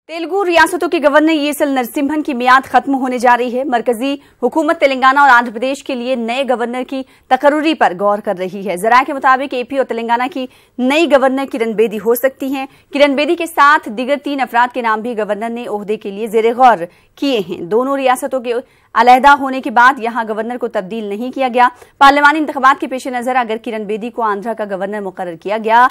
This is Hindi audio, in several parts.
तेलुगु रियासतों के गवर्नर ईएसएल नरसिम्हन की मियाद खत्म होने जा रही है। मरकजी हुकूमत तेलंगाना और आंध्र प्रदेश के लिए नए गवर्नर की तकर्रुरी पर गौर कर रही है। जराये के मुताबिक एपी और तेलंगाना की नई गवर्नर किरण बेदी हो सकती हैं। किरण बेदी के साथ दीगर 3 अफराद के नाम भी गवर्नर ने ओहदे के लिए जेरे गौर किए हैं। दोनों रियासतों के अलहदा होने के बाद यहां गवर्नर को तब्दील नहीं किया गया। पार्लिमानी इंतखाबात के पेश नजर अगर किरण बेदी को आंध्रा का गवर्नर मुकर्रर किया गया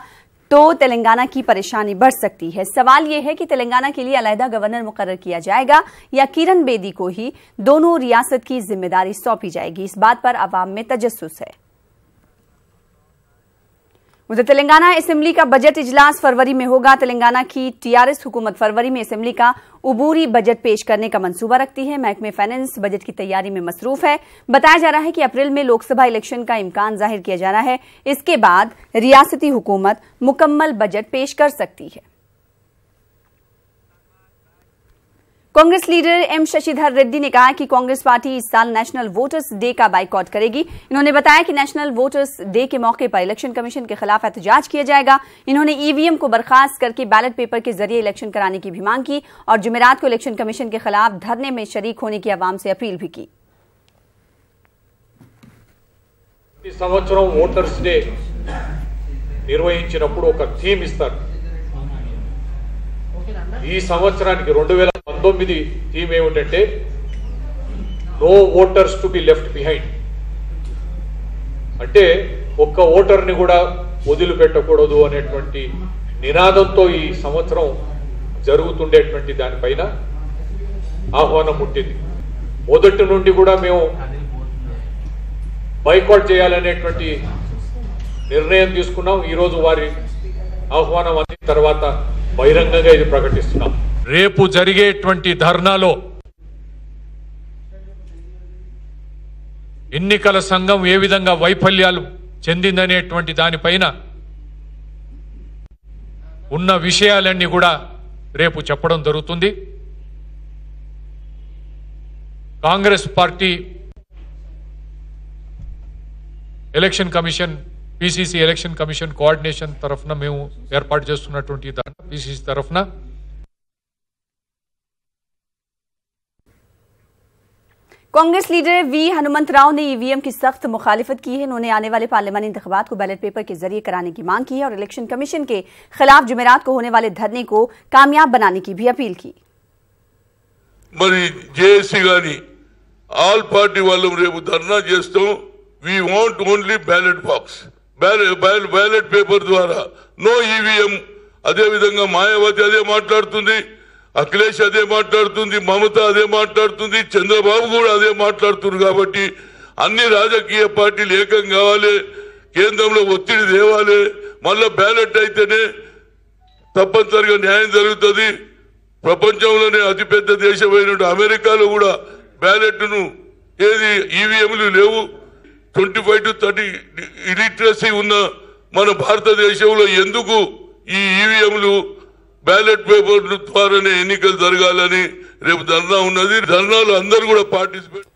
तो तेलंगाना की परेशानी बढ़ सकती है। सवाल यह है कि तेलंगाना के लिए अलहदा गवर्नर मुकर्रर किया जाएगा या किरण बेदी को ही दोनों रियासत की जिम्मेदारी सौंपी जाएगी। इस बात पर अवाम में तजस्सुस है। उधर तेलंगाना असेंबली का बजट इजलास फरवरी में होगा। तेलंगाना की टीआरएस हुकूमत फरवरी में असेंबली का उबूरी बजट पेश करने का मंसूबा रखती है। महकमे फाइनेंस बजट की तैयारी में मसरूफ है। बताया जा रहा है कि अप्रैल में लोकसभा इलेक्शन का इम्कान जाहिर किया जा रहा है। इसके बाद रियासती हुकूमत मुकम्मल बजट पेश कर सकती है। कांग्रेस लीडर एम शशिधर रेड्डी ने कहा कि कांग्रेस पार्टी इस साल नेशनल वोटर्स डे का बाइकॉट करेगी। इन्होंने बताया कि नेशनल वोटर्स डे के मौके पर इलेक्शन कमीशन के खिलाफ एहतजाज किया जाएगा। इन्होंने ईवीएम को बर्खास्त करके बैलेट पेपर के जरिए इलेक्शन कराने की भी मांग की और जुमेरात को इलेक्शन कमीशन के खिलाफ धरने में शरीक होने की आवाम से अपील भी की। इस संवत्सరం वोटर्स डे నిర్వహించినప్పుడు ఒక థీమ్ ఇస్తారు। ఈ సంవత్సరానికి 2019 థీమ్ ఏమిటంటే no voters to be left behind, అంటే ఒక్క ఓటర్ని కూడా వదిలిపెట్టకూడదు అనేటువంటి నినాదంతో ఈ సంవత్సరం జరుగుతుండేటువంటి దానిపైన ఆహ్వానం పుట్టింది। మొదటి నుండి కూడా మేము బైకాట్ చేయాలనేటువంటి నిర్ణయం తీసుకున్నాం। ఈరోజు వారి ఆహ్వానం అందిన తర్వాత బహిరంగంగా ఇది ప్రకటిస్తున్నాం। రేపు జరిగేటువంటి ధర్నాలో ఎన్నికల సంఘం ఏ విధంగా వైఫల్యాలు చెందిందనేటువంటి దానిపైన ఉన్న విషయాలన్నీ కూడా రేపు చెప్పడం జరుగుతుంది। Congress party election commission PCC election commission coordination తరఫున మేము ఏర్పాటు చేస్తున్నటువంటి పీసీసీ తరఫున कांग्रेस लीडर वी हनुमंत राव ने ईवीएम की सख्त मुखालिफत की है। उन्होंने आने वाले पार्लियामानी इंतखाबात को बैलेट पेपर के जरिए कराने की मांग की है और इलेक्शन कमीशन के खिलाफ जुमेरात को होने वाले धरने को कामयाब बनाने की भी अपील की। మరి జేఏసీ గాని ఆల్ పార్టీ వాళ్ళు రేపు ధర్నా చేస్తాం। We want only ballot box, ballot paper ద్వారా నో ఈవీఎం। అదే విధంగా మాయావతి అదే మాట్లాడుతుంది, అఖిలేష్ అదే మాట్లాడుతుంది, మమత అదే మాట్లాడుతుంది, చంద్రబాబు కూడా అదే మాట్లాడుతున్నారు। కాబట్టి అన్ని రాజకీయ పార్టీలు ఏకం కావాలి, కేంద్రంలో ఒత్తిడి తేవాలి। మళ్ళా బ్యాలెట్ అయితేనే తప్పనిసరిగా న్యాయం జరుగుతుంది। ప్రపంచంలోనే అతిపెద్ద దేశమైన అమెరికాలో కూడా బ్యాలెట్ను ఏది ఈవీఎంలు లేవు। 25 to 30 ఇలిటరసీ ఉన్న మన భారతదేశంలో ఎందుకు ఈ ఈవీఎంలు बैलेट पेपर द्वारा ఎన్నికలు జరగాలని రేపు ధర్నా ఉన్నది। ధర్నాలో అందరూ కూడా పార్టిసిపేట్।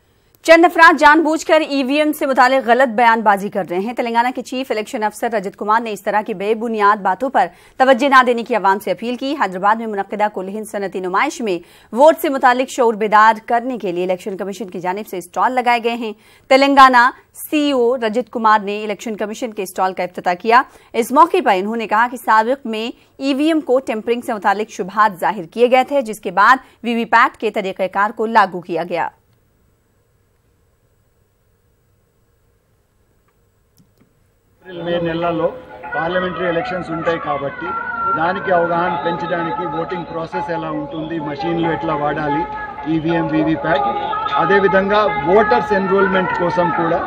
चंद अफराद जानबूझकर ईवीएम से मुतालिक गलत बयानबाजी कर रहे हैं। तेलंगाना के चीफ इलेक्शन अफसर रजत कुमार ने इस तरह की बेबुनियाद बातों पर तवज्जो न देने की आवाम से अपील की। हैदराबाद में मुनक्किदा कुल-हिंद सनती नुमाइश में वोट से मुतालिक शऊर बेदार करने के लिए इलेक्शन कमीशन की जानिब से स्टॉल लगाए गए हैं। तेलंगाना सीईओ रजत कुमार ने इलेक्शन कमीशन के स्टॉल का इफ्तिताह किया। इस मौके पर उन्होंने कहा कि साबिक में ईवीएम को टेम्परिंग से मुतालिक शुबहात जाहिर किए गए थे, जिसके बाद वीवीपैट के तरीक़ेकार को लागू किया गया। మే నెలలో పార్లమెంటరీ ఎలక్షన్స్ ఉంటాయి కాబట్టి దానికి అవగాహన పెంచడానికి ఓటింగ్ ప్రాసెస్ ఎలా ఉంటుంది, మషీన్లు ఎట్లా వాడాలి, ఈవీఎం వీవీప్యాట్, అదేవిధంగా ఓటర్స్ ఎన్రోల్మెంట్ కోసం కూడా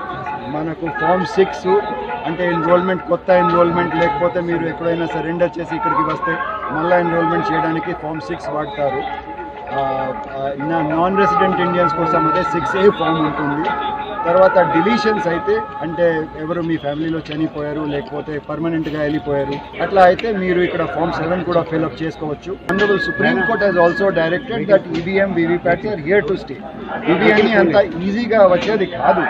మనకు ఫామ్ 6 అంటే ఎన్రోల్మెంట్, కొత్త ఎన్రోల్మెంట్ లేకపోతే మీరు ఎక్కడైనా సరెండర్ చేసి ఇక్కడికి వస్తే మళ్ళీ ఎన్రోల్మెంట్ చేయడానికి ఫామ్ 6 వాడతారు। నాన్ రెసిడెంట్ ఇండియన్స్ కోసం అదే 6A ఫామ్ ఉంటుంది। తర్వాత డిలీషన్స్ అయితే అంటే ఎవరు మీ ఫ్యామిలీలో చనిపోయారు లేకపోతే పర్మనెంట్గా వెళ్ళిపోయారు అట్లా అయితే మీరు ఇక్కడ ఫామ్ 7 కూడా ఫిల్అప్ చేసుకోవచ్చు। Honourable supreme court he's also directed that EVM VVPATs are here to stay. EVM అంత ఈజీగా వచ్చేది కాదు।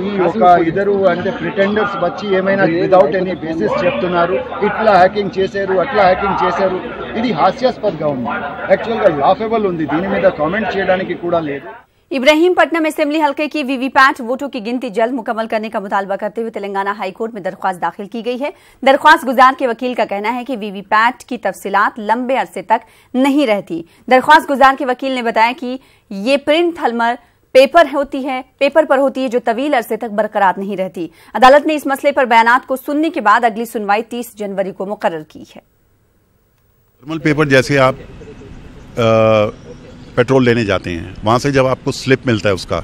ఈ ఒక ఇద్దరు అంటే ప్రిటెండర్స్ వచ్చి ఏమైనా విదౌట్ ఎనీ బేసిస్ చెప్తున్నారు, ఇట్లా హ్యాకింగ్ చేశారు అట్లా హ్యాకింగ్ చేశారు. ఇది హాస్యాస్పదంగా ఉంది, యాక్చువల్గా లాఫెబుల్ ఉంది. దీని మీద కామెంట్ చేయడానికి కూడా లేదు. इब्राहिमपट्टनम असेंबली हल्के की वीवीपैट वोटों की गिनती जल्द मुकम्मल करने का मुतालबा करते हुए तेलंगाना हाईकोर्ट में दरख्वास्त दाखिल की गई है. दरख्वास्त गुजार के वकील का कहना है कि वीवीपैट की तफसीलात लंबे अरसे तक नहीं रहती. दरख्वास्त गुजार के वकील ने बताया कि ये प्रिंट थर्मल पेपर पर होती है जो तवील अरसे तक बरकरार नहीं रहती. अदालत ने इस मसले पर बयानात को सुनने के बाद अगली सुनवाई 30 जनवरी को मुकर्रर की है. थर्मल पेपर जैसे आप पेट्रोल लेने जाते हैं, वहाँ से जब आपको स्लिप मिलता है उसका,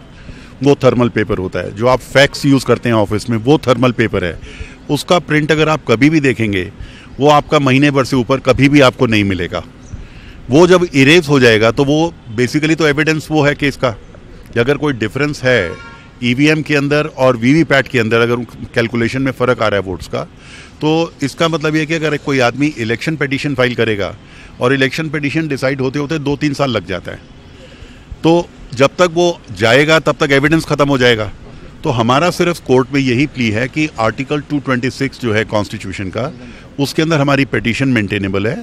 वो थर्मल पेपर होता है. जो आप फैक्स यूज़ करते हैं ऑफिस में, वो थर्मल पेपर है. उसका प्रिंट अगर आप कभी भी देखेंगे, वो आपका महीने भर से ऊपर कभी भी आपको नहीं मिलेगा. वो जब इरेज हो जाएगा तो वो बेसिकली तो एविडेंस वो है केस का कि अगर कोई डिफरेंस है ईवीएम के अंदर और वीवीपैट के अंदर, अगर कैलकुलेशन में फ़र्क आ रहा है वोट्स का, तो इसका मतलब ये है कि अगर कोई आदमी इलेक्शन पिटीशन फाइल करेगा और इलेक्शन पिटीशन डिसाइड होते होते 2-3 साल लग जाता है, तो जब तक वो जाएगा तब तक एविडेंस ख़त्म हो जाएगा. तो हमारा सिर्फ कोर्ट में यही प्ली है कि आर्टिकल 226 जो है कॉन्स्टिट्यूशन का, उसके अंदर हमारी पिटीशन मेंटेनेबल है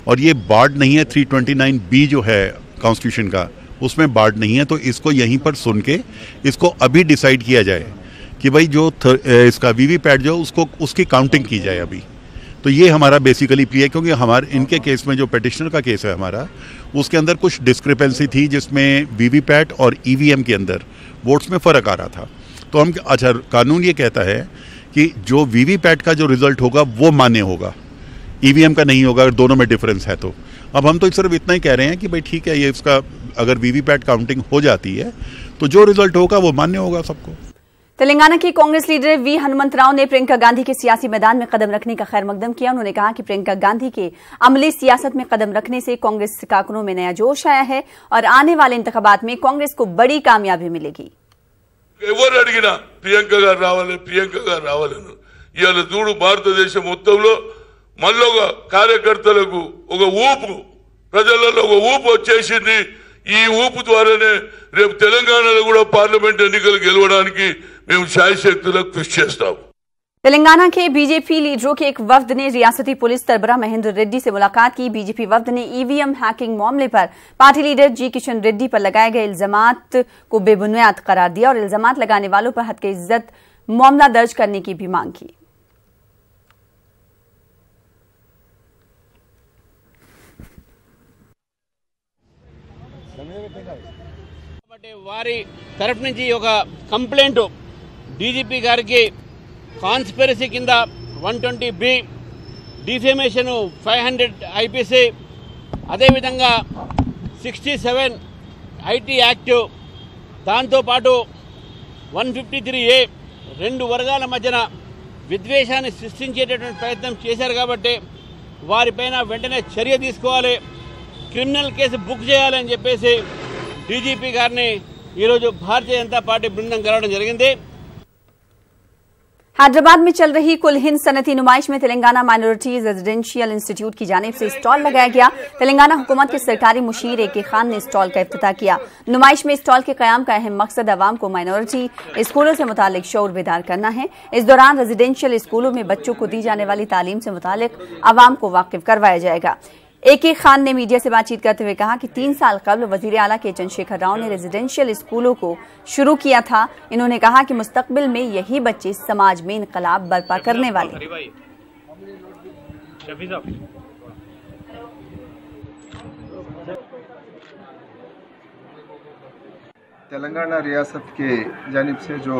और ये बार्ड नहीं है. 329B जो है कॉन्स्टिट्यूशन का, उसमें बार्ड नहीं है. तो इसको यहीं पर सुन के इसको अभी डिसाइड किया जाए कि भाई जो इसका वीवीपैट जो उसको उसकी काउंटिंग की जाए अभी. तो ये हमारा बेसिकली प्ली है, क्योंकि हमारे इनके केस में जो पिटिशनर का केस है हमारा, उसके अंदर कुछ डिस्क्रिपेंसी थी जिसमें वीवीपैट और ईवीएम के अंदर वोट्स में फ़र्क आ रहा था. तो हम अच्छा, कानून ये कहता है कि जो वीवीपैट का जो रिजल्ट होगा वो मान्य होगा, ईवीएम का नहीं होगा अगर दोनों में डिफरेंस है. तो अब हम तो सिर्फ इतना ही कह रहे हैं कि भाई ठीक है, ये इसका अगर वीवीपैट काउंटिंग हो जाती है तो जो रिजल्ट होगा वो मान्य होगा सबको. तेलंगाना के कांग्रेस लीडर वी हनुमंतराव ने प्रियंका गांधी के सियासी मैदान में कदम रखने का खैर मकदम किया. उन्होंने कहा कि प्रियंका गांधी के अमली सियासत में कदम रखने से कांग्रेस कारकुनों में नया जोश आया है और आने वाले इंतखाबात में कांग्रेस को बड़ी कामयाबी मिलेगी. ఎవరు అడిగినా ప్రియాంక గారు రావాలని ఇవాళ చూడు, భారతదేశం మొత్తంలో మళ్ళీ ఒక కార్యకర్తలకు ఒక ఊపు, ప్రజలలో ఒక ఊపు వచ్చేసింది. ఈ ఊపు ద్వారానే రేపు తెలంగాణలో కూడా పార్లమెంట్ ఎన్నికలు గెలవడానికి మేము శాయశక్తులకు కృషి చేస్తాము. तेलंगाना के बीजेपी लीडरों के एक वफ्द ने रियासती पुलिस सरबराह महेंद्र रेड्डी से मुलाकात की. बीजेपी वफ्द ने ईवीएम हैकिंग मामले पर पार्टी लीडर जी किशन रेड्डी पर लगाए गए इल्जामात को बेबुनियाद करार दिया और इल्जामात लगाने वालों पर हत्या इज्जत मामला दर्ज करने की भी मांग की. వారి తరఫు నుంచి ఒక కంప్లైంట్ డీజీపీ గారికి కాన్స్పిరసీ కింద 120B, డిఫేమేషన్ 500 IPC, అదేవిధంగా 67 IT యాక్ట్, దాంతోపాటు 153A రెండు వర్గాల మధ్యన విద్వేషాన్ని సృష్టించేటటువంటి ప్రయత్నం చేశారు. కాబట్టి వారిపైన వెంటనే చర్య తీసుకోవాలి, క్రిమినల్ కేసు బుక్ చేయాలని చెప్పేసి డీజీపీ గారిని ఈరోజు భారతీయ జనతా పార్టీ బృందం కలవడం జరిగింది. हैदराबाद में चल रही कुल हिंद सनती नुमाइश में तेलंगाना माइनॉरिटीज रेजिडेंशियल इंस्टीट्यूट की जानिब से स्टॉल लगाया गया. तेलंगाना हुकूमत के सरकारी मुशीर ए के खान ने स्टॉल का इफ्तिताह किया. नुमाइश में स्टॉल के कयाम का अहम मकसद अवाम को माइनॉरिटी स्कूलों से मुतालिक शऊर बेदार करना है. इस दौरान रेजिडेंशियल स्कूलों में बच्चों को दी जाने वाली तालीम से मुतालिक अवाम को वाकिफ करवाया जाएगा. ए.के. खान ने मीडिया से बातचीत करते हुए कहा कि 3 साल कबल वजीर आला के चंद्रशेखर राव ने रेजिडेंशियल स्कूलों को शुरू किया था. इन्होंने कहा कि मुस्तकबिल में यही बच्चे समाज में इनकलाब बर्पा करने वाले. तेलंगाना रियासत के जानिब से जो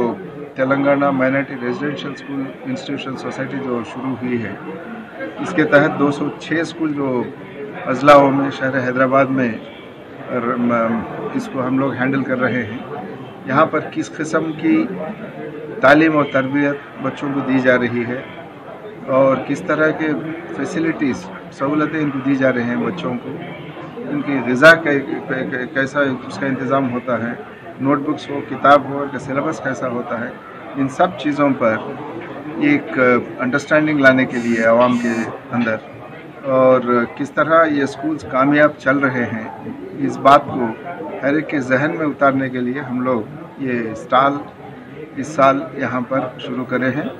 Telangana minority residential school institution society जो शुरू हुई है, इसके तहत 206 स्कूल जो अजलाओं में शहर हैदराबाद में इसको हम लोग हैंडल कर रहे हैं. यहाँ पर किस किस्म की तालीम और तरबियत बच्चों को दी जा रही है और किस तरह के फैसिलिटीज़ सहूलतें इनको दी जा रही हैं बच्चों को, इनकी ग़िज़ा कैसा उसका इंतज़ाम होता है, नोटबुक्स हो, किताब हो, इनका सिलेबस कैसा होता है, इन सब चीज़ों पर एक अंडरस्टैंडिंग लाने के लिए आवाम के अंदर और किस तरह ये स्कूल्स कामयाब चल रहे हैं, इस बात को हर एक के जहन में उतारने के लिए हम लोग ये स्टॉल इस साल यहाँ पर शुरू करे हैं।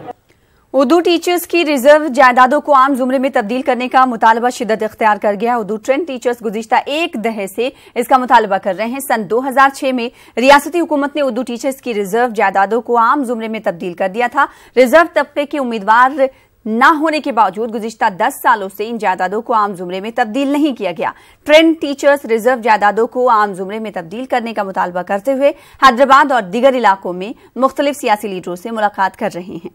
उर्दू टीचर्स की रिजर्व जायदादों को आम जुमरे में तब्दील करने का मुतालबा शिद्दत इख्तियार कर गया। उर्दू ट्रेंड टीचर्स गुज़िश्ता एक दहर से इसका मुतालबा कर रहे हैं। सन 2006 में रियासती हुकूमत ने उर्दू टीचर्स की रिजर्व जायदादों को आम जुमरे में तब्दील कर दिया था। रिजर्व तबके के उम्मीदवार न होने के बावजूद गुज़िश्ता 10 सालों से इन जायदादों को आम जुमरे में तब्दील नहीं किया गया। ट्रेंड टीचर्स रिजर्व जायदादों को आम जुमरे में तब्दील करने का मुतालबा करते हुए हैदराबाद और दीगर इलाकों में मुख्तलिफ सियासी लीडरों से मुलाकात कर रहे हैं।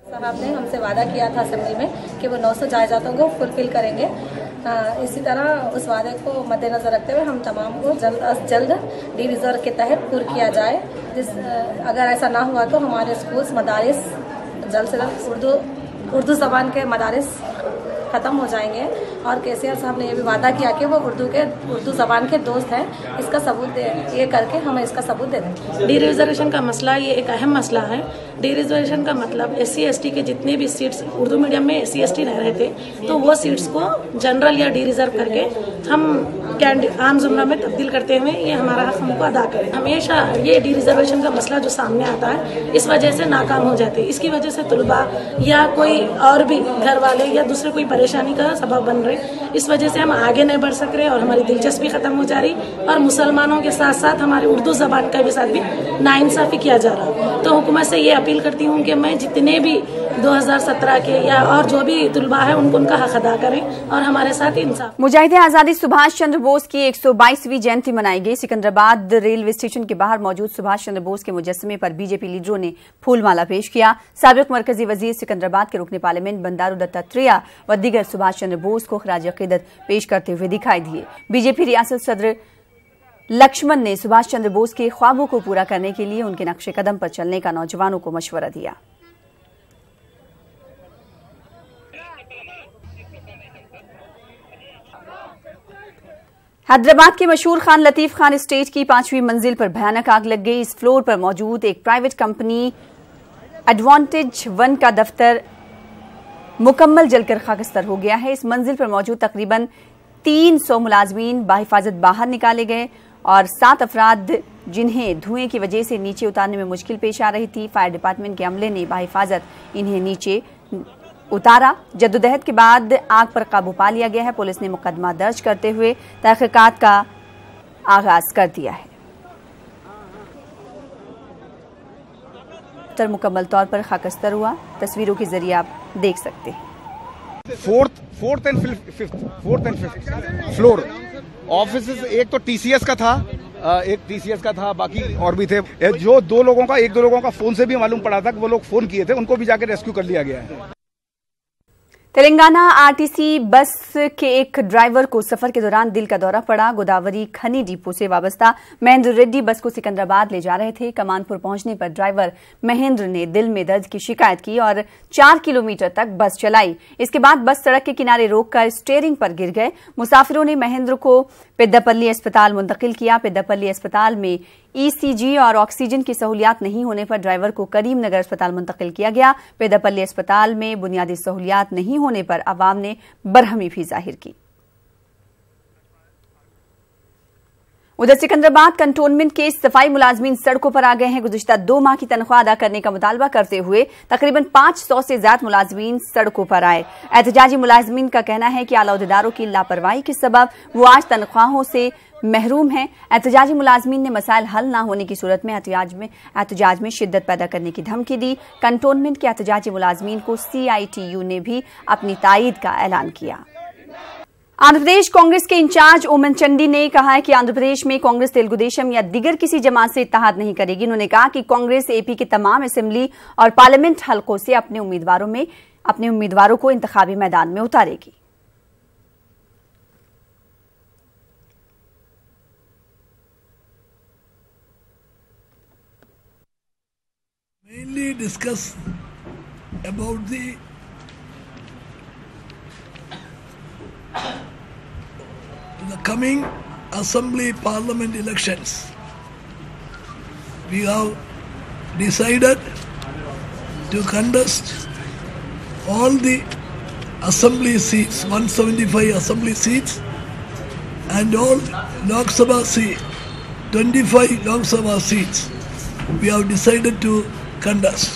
साहब ने हमसे वादा किया था असेंबली में कि वो 900 जायदादों को फुलफिल करेंगे। इसी तरह उस वादे को मद्देनजर रखते हुए हम तमाम को जल्द अज जल्द डी रिजर्व के तहत पूरा किया जाए। अगर ऐसा ना हुआ तो हमारे स्कूल्स मदारिस जल्द से जल्द उर्दू ज़बान के मदारिस ख़त्म हो जाएंगे। और केसीआर साहब ने यह भी वादा किया कि वो उर्दू ज़बान के दोस्त हैं। इसका सबूत दे, ये करके हमें इसका सबूत दे दें। डी रिजर्वेशन का मसला ये एक अहम मसला है। डी रिजर्वेशन का मतलब SC/ST के जितने भी सीट्स उर्दू मीडियम में SC/ST रह रहे थे, तो वो सीट्स को जनरल या डी रिजर्व करके हम आम जुमरा में तब्दील करते हुए ये हमारा हक हमको अदा करें। हमेशा ये डी रिजर्वेशन का मसला जो सामने आता है, इस वजह से नाकाम हो जाते हैं। इसकी वजह से तलबा या कोई और भी घर वाले या दूसरे कोई परेशानी का सबब बन रहे। इस वजह से हम आगे नहीं बढ़ सक रहे और हमारी दिलचस्पी खत्म हो जा रही और मुसलमानों के साथ साथ हमारी उर्दू ज़बान का भी साथ भी नाइंसाफ़ी किया जा रहा। तो हुकूमत से ये अपील करती हूँ कि मैं जितने भी 2017 के या और जो भी तलबा है उनको उनका हक अदा करें और हमारे साथ इंसाफ। मुजाहिद आज़ादी सुभाष चंद्र बोस की 122वीं जयंती मनाई गई। सिकंदराबाद रेलवे स्टेशन के बाहर मौजूद सुभाष चंद्र बोस के मुजस्समे पर बीजेपी लीडरों ने फूलमाला पेश किया। साबिक मरकजी वजीर सिकंदराबाद के रुकने पार्लियामेंट बंडारू दत्तात्रेय व दीगर सुभाष चंद्र बोस को खराज अकीदत पेश करते हुए दिखाई दिए। बीजेपी रियासत सदर लक्ष्मण ने सुभाष चंद्र बोस के ख्वाबों को पूरा करने के लिए उनके नक्शे कदम पर चलने का नौजवानों को मशवरा दिया। हैदराबाद के मशहूर खान लतीफ खान एस्टेट की 5वीं मंजिल पर भयानक आग लग गई। इस फ्लोर पर मौजूद एक प्राइवेट कंपनी एडवांटेज 1 का दफ्तर मुकम्मल जलकर खाकस्तर हो गया है। इस मंजिल पर मौजूद तकरीबन 300 मुलाजमीन बाहिफाजत बाहर निकाले गए और 7 अफराद जिन्हें धुएं की वजह से नीचे उतारने में मुश्किल पेश आ रही थी, फायर डिपार्टमेंट के अमले ने बाहिफाजत इन्हें नीचे उतारा। जद्दोजहद के बाद आग पर काबू पा लिया गया है। पुलिस ने मुकदमा दर्ज करते हुए तहकीकात का आगाज कर दिया है। मुकम्मल तौर पर खाकस्तर हुआ, तस्वीरों के जरिए आप देख सकते हैं। Fourth and fifth floor office, एक तो TCS का था, बाकी और भी थे। जो एक दो लोगों का फोन से भी मालूम पड़ा था कि वो लोग फोन किए थे, उनको भी जाकर रेस्क्यू कर लिया गया है। तेलंगाना RTC बस के एक ड्राइवर को सफर के दौरान दिल का दौरा पड़ा। गोदावरी खनी डिपो से वाबस्ता महेंद्र रेड्डी बस को सिकंदराबाद ले जा रहे थे। कमानपुर पहुंचने पर ड्राइवर महेंद्र ने दिल में दर्द की शिकायत की और 4 किलोमीटर तक बस चलाई। इसके बाद बस सड़क के किनारे रोककर स्टीयरिंग पर गिर गए। मुसाफिरों ने महेंद्र को पेद्दापल्ली अस्पताल मुंतकिल किया। पेद्दापल्ली अस्पताल में ECG और ऑक्सीजन की सहूलियात नहीं होने पर ड्राइवर को करीमनगर अस्पताल मुंतकिल किया गया। पेद्दापल्ली अस्पताल में बुनियादी सहूलियात नहीं होने पर अवाम ने बरहमी भी जाहिर की। उधर सिकंदराबाद कंटोनमेंट के सफाई मुलाजमीन सड़कों पर आ गए हैं। गुज़िश्ता 2 माह की तनख्वाह अदा करने का मुतालबा करते हुए तकरीबन 500 से ज्यादा मुलाजमीन सड़कों पर आए। एहतजाजी मुलाजमीन का कहना है कि आला अहदेदारों की लापरवाही के सबब वो आज तनख्वाहों से महरूम हैं। एहतजाजी मुलाजमीन ने मसाइल हल न होने की सूरत में एहतजाज में शिद्दत पैदा करने की धमकी दी। कंटोनमेंट के एहतजाजी मुलाजमीन को CITU ने भी अपनी तायीद का ऐलान किया। आंध्र प्रदेश कांग्रेस के इंचार्ज ओमन चंडी ने कहा है कि आंध्र प्रदेश में कांग्रेस तेलुगु देशम या दिगर किसी जमात से इत्तेहाद नहीं करेगी। उन्होंने कहा कि कांग्रेस AP के तमाम असेंबली और पार्लियामेंट हलकों से अपने उम्मीदवारों को इंतखाबी मैदान में उतारेगी। Mainly discuss about the coming assembly parliament elections. We have decided to contest all the assembly seats, 175 assembly seats, and all Lok Sabha seats 25 Lok Sabha seats we have decided to contest,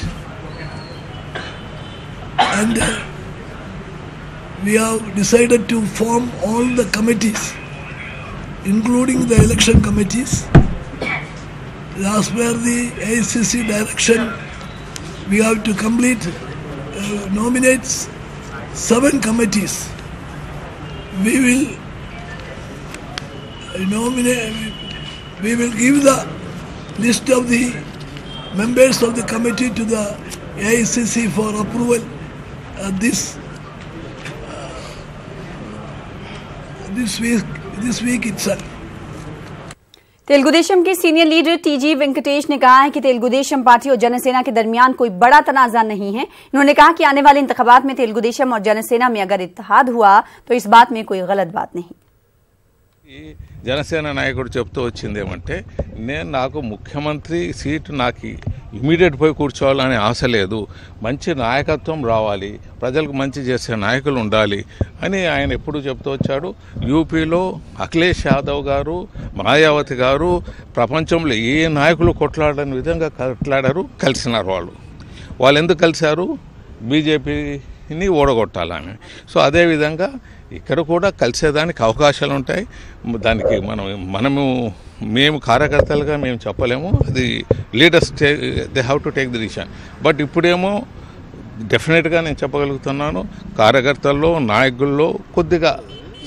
and we have decided to form all the committees, including the election committees. As per the AICC direction, we have to nominate 7 committees. We will give the list of the members of the committee to the AICC for approval this week itself. Telugu Desam के सीनियर लीडर टीजी वेंकटेश ने कहा है कि तेलुगु देशम पार्टी और जनसेना के दरमियान कोई बड़ा तनाजा नहीं है। उन्होंने कहा कि आने वाले इंतखाबात में तेलुगु देशम और जनसेना में अगर इत्तेहाद हुआ तो इस बात में कोई गलत बात नहीं। జనసేన నాయకుడు చెప్తూ వచ్చింది ఏమంటే నాకు ముఖ్యమంత్రి సీటు నాకు ఇమీడియట్ పోయి కూర్చోవాలనే ఆశ లేదు, మంచి నాయకత్వం రావాలి, ప్రజలకు మంచి చేసే నాయకులు ఉండాలి అని ఆయన ఎప్పుడు చెప్తూ వచ్చాడు. యూపీలో అఖిలేష్ యాదవ్ గారు, మాయావతి గారు ప్రపంచంలో ఏ నాయకులు కొట్లాడని విధంగా కొట్లాడారు, కలిసినారు. వాళ్ళు ఎందుకు కలిశారు? బీజేపీని ఓడగొట్టాలని. సో అదేవిధంగా ఇక్కడ కూడా కలిసేదానికి అవకాశాలు ఉంటాయి. దానికి మేము కార్యకర్తలుగా మేము చెప్పలేము, అది leaders they have to take the decision. But ఇప్పుడేమో డెఫినెట్గా నేను చెప్పగలుగుతున్నాను, కార్యకర్తల్లో నాయకుల్లో కొద్దిగా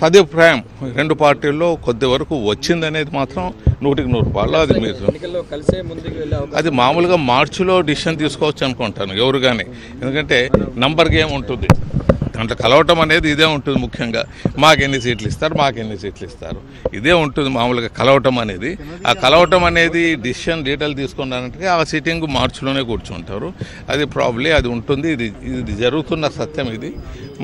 సదుపాయం 2 పార్టీల్లో కొద్ది వరకు వచ్చిందనేది మాత్రం 100% అది మీరు అది మామూలుగా మార్చిలో డిసిషన్ తీసుకోవచ్చు అనుకుంటాను ఎవరు కానీ. ఎందుకంటే నంబర్ గేమ్ ఉంటుంది, దాంట్లో కలవటం అనేది ఇదే ఉంటుంది. ముఖ్యంగా మాకెన్ని సీట్లు ఇస్తారు ఇదే ఉంటుంది మామూలుగా కలవటం అనేది. ఆ కలవటం అనేది డిసిషన్ డీటెయిల్ తీసుకున్నారంటే ఆ సిట్టింగ్ మార్చిలోనే కూర్చుంటారు. అది ప్రాబ్లీ అది ఉంటుంది. ఇది జరుగుతున్న సత్యం. ఇది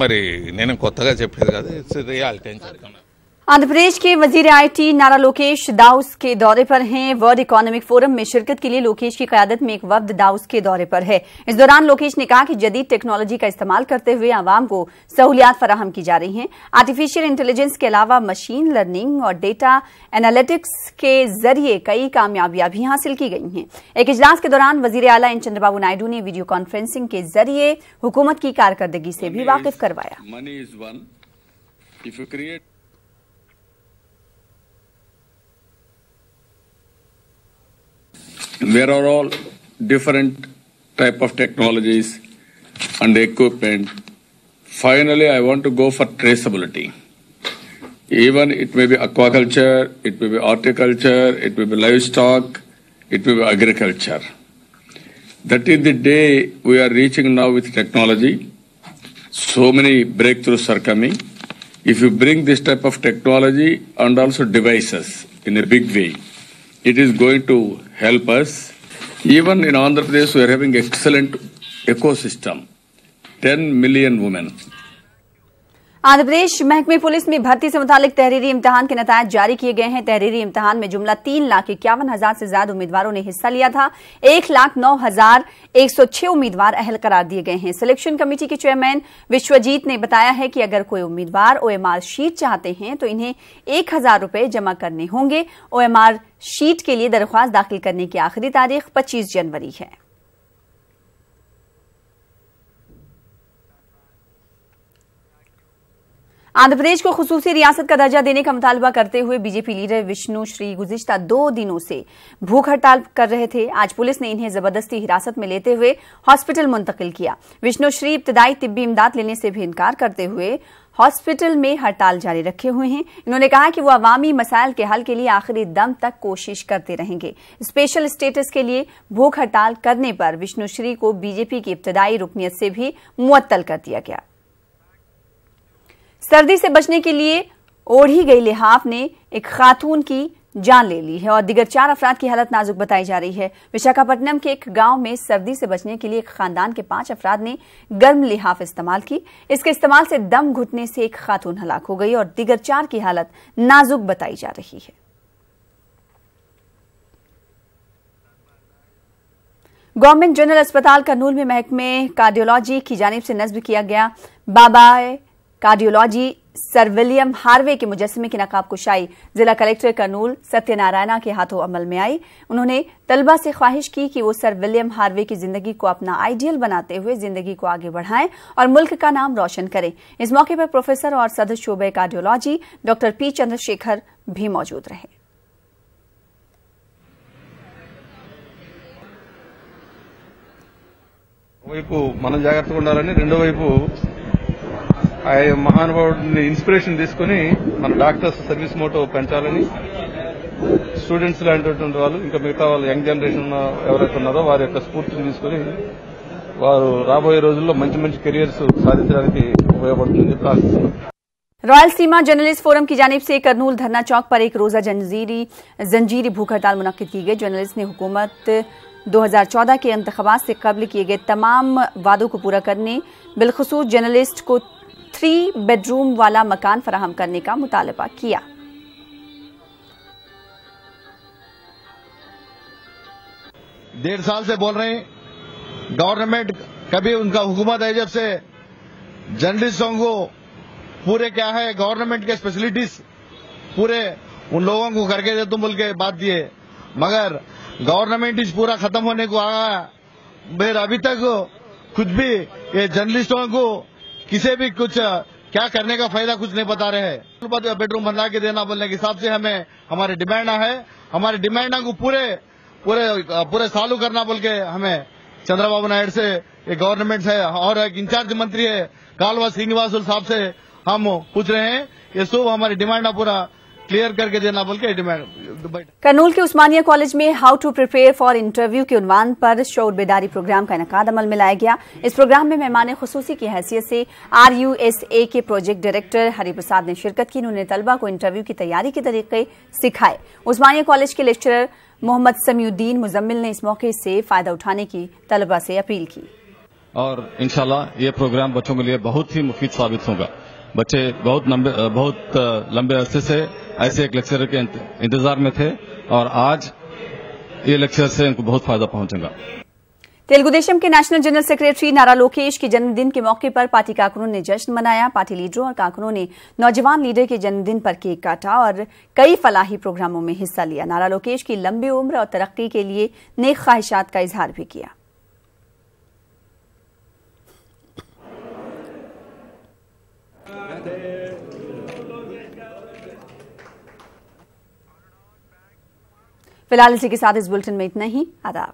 మరి నేను కొత్తగా చెప్పేది కాదు, ఇట్స్ రియాలిటీ అని చెప్తున్నాను. आंध्र प्रदेश के वजीर आईटी नारा लोकेश दाउस के दौरे पर हैं। वर्ल्ड इकोनॉमिक फोरम में शिरकत के लिए लोकेश की क़यादत में एक वफ्द दाउस के दौरे पर है। इस दौरान लोकेश ने कहा कि जदीद टेक्नोलॉजी का इस्तेमाल करते हुए आवाम को सहूलियात फराहम की जा रही हैं। आर्टिफिशियल इंटेलिजेंस के अलावा मशीन लर्निंग और डेटा एनालिटिक्स के जरिए कई कामयाबियां भी हासिल की गई हैं। एक इजलास के दौरान वजीर आला एन चंद्रबाबू नायडू ने वीडियो कॉन्फ्रेंसिंग के जरिए हुकूमत की कारकर्दगी से भी वाकिफ करवाया। There are all different type of technologies and equipment. Finally, I want to go for traceability. Even it may be aquaculture, it may be horticulture, it may be livestock, it may be agriculture. That is the day we are reaching now with technology. So many breakthroughs are coming. If you bring this type of technology and also devices in a big way, it is going to help us. Even in Andhra Pradesh, we are having excellent ecosystem. 10 million women. Andhra Pradesh महकमे पुलिस में भर्ती से मुतालिक तहरीरी इम्तिहान के नतायज जारी किए गए हैं। तहरीरी इम्तिहान में जुमला 3,51,000 से ज्यादा उम्मीदवारों ने हिस्सा लिया था। 1,09,106 उम्मीदवार अहल करार दिए गए हैं। सिलेक्शन कमेटी के चेयरमैन विश्वजीत ने बताया है कि अगर कोई उम्मीदवार OMR शीट चाहते हैं तो इन्हें 1,000 रुपए जमा करने होंगे। OMR शीट के लिए दरख्वास्त दाखिल करने की आखिरी तारीख 25 जनवरी है। आंध्र प्रदेश को खुसूसी रियासत का दर्जा देने का मुतालबा करते हुए बीजेपी लीडर विष्णु श्री गुज़िश्ता 2 दिनों से भूख हड़ताल कर रहे थे। आज पुलिस ने इन्हें जबरदस्ती हिरासत में लेते हुए हॉस्पिटल मुंतकिल किया। विष्णु श्री इब्तदाई तिब्बी इमदाद लेने से भी इनकार करते हुए हॉस्पिटल में हड़ताल जारी रखे हुए हैं। इन्होंने कहा कि वो अवामी मसाइल के हल के लिए आखिरी दम तक कोशिश करते रहेंगे। स्पेशल स्टेटस के लिए भूख हड़ताल करने पर विष्णु श्री को बीजेपी की इब्तदाई रुकनियत से भी मुअत्तल कर दिया गया। सर्दी से बचने के लिए ओढ़ी गई लिहाफ ने एक खातून की जान ले ली है और दिगर 4 अफराद की हालत नाजुक बताई जा रही है। विशाखापट्टनम के एक गांव में सर्दी से बचने के लिए एक खानदान के 5 अफराद ने गर्म लिहाफ इस्तेमाल की। इसके इस्तेमाल से दम घुटने से एक खातून हलाक हो गई और दिगर 4 की हालत नाजुक बताई जा रही है। गवर्नमेंट जनरल अस्पताल करनूल में महकमे कार्डियोलॉजी की जानिब से नस्ब किया गया बाबा कार्डियोलॉजी सर विलियम हार्वे के मुजस्समे की नकाब कुशाई जिला कलेक्टर कर्नूल सत्यनारायणा के हाथों अमल में आई। उन्होंने तलबा से ख्वाहिश की कि वो सर विलियम हार्वे की जिंदगी को अपना आइडियल बनाते हुए जिंदगी को आगे बढ़ाएं और मुल्क का नाम रोशन करें। इस मौके पर प्रोफेसर और सदस्य शोबे कार्डियोलॉजी डॉक्टर पी चंद्रशेखर भी मौजूद रहे। వైపు మనం జాగ్రత్తగా ఉండాలని, రెండో వైపు ఆ మహానుభావుడిని ఇన్స్పిరేషన్ తీసుకుని మన డాక్టర్స్ సర్వీస్ మోటో పెంచాలని, స్టూడెంట్స్ లాంటిటువంటి వాళ్ళు ఇంకా మిగతా వాళ్ళు యంగ్ జనరేషన్ ఎవరైతే ఉన్నారో వారి యొక్క స్ఫూర్తిని తీసుకుని వారు రాబోయే రోజుల్లో మంచి మంచి కెరియర్స్ సాధించడానికి ఉపయోగపడుతుందని చెప్పి ఆశిస్తున్నాం। रॉयल सीमा जर्नलिस्ट फोरम की जानिब से करनूल धरना चौक पर एक रोजा जंजीरी भूख हड़ताल मुनक्किद की गई। जर्नलिस्ट ने हुकूमत 2014 के इंतखाबात से कबल किए गए तमाम वादों को पूरा करने, बिलखुसूस जर्नलिस्ट को 3 बेडरूम वाला मकान फराहम करने का मुतालबा किया। डेढ़ साल से बोल रहे हैं, गवर्नमेंट कभी उनका हुकूमत है जब से जर्नलिस्टों को पूरे क्या है गवर्नमेंट के फैसिलिटीज पूरे उन लोगों को करके दे तुम बोल के बात दिए, मगर गवर्नमेंट इस पूरा खत्म होने को आया। फिर अभी तक कुछ भी ये जर्नलिस्टों को किसी भी कुछ क्या करने का फायदा कुछ नहीं बता रहे हैं। बेडरूम बनवा के देना बोलने के हिसाब से हमें हमारी डिमांड है, हमारी डिमांड को पूरे पूरे पूरे चालू करना बोल के हमें चंद्रबाबू नायडू से ये गवर्नमेंट है और एक इंचार्ज मंत्री है कालवा श्रीनिवास साहब से हम पूछ रहे हैं, ये सब हमारी डिमांड पूरा क्लियर करके देना बोल के डिमांड। करनूल के उस्मानिया कॉलेज में how to prepare for interview के उन्वान पर शऊर बेदारी प्रोग्राम का इनेकाद अमल में लाया गया। इस प्रोग्राम में मेहमान खुसूसी की हैसियत से RUSA के प्रोजेक्ट डायरेक्टर हरिप्रसाद ने शिरकत की। उन्होंने तलबा को इंटरव्यू की तैयारी के तरीके सिखाए। उस्मानिया कॉलेज के लेक्चरर मोहम्मद समीउद्दीन मुजम्मिल ने इस मौके से फायदा उठाने की तलबा से अपील की। और इंशाल्लाह ये प्रोग्राम बच्चों के लिए बहुत ही मुफीद साबित होगा। बच्चे बहुत लंबे अरसे से ऐसे एक लेक्चरर के इंतजार में थे और आज ये लेक्चर से इनको बहुत फायदा पहुंचेगा। तेलुगु देशम के नेशनल जनरल सेक्रेटरी नारा लोकेश के जन्मदिन के मौके पर पार्टी कारकुनों ने जश्न मनाया। पार्टी लीडरों और कारकुनों ने नौजवान लीडर के जन्मदिन पर केक काटा और कई फलाही प्रोग्रामों में हिस्सा लिया। नारा लोकेश की लंबी उम्र और तरक्की के लिए नेक ख्वाहिशात का इजहार भी किया। फिलहाल इसी के साथ इस बुलेटिन में इतना ही। आदाब।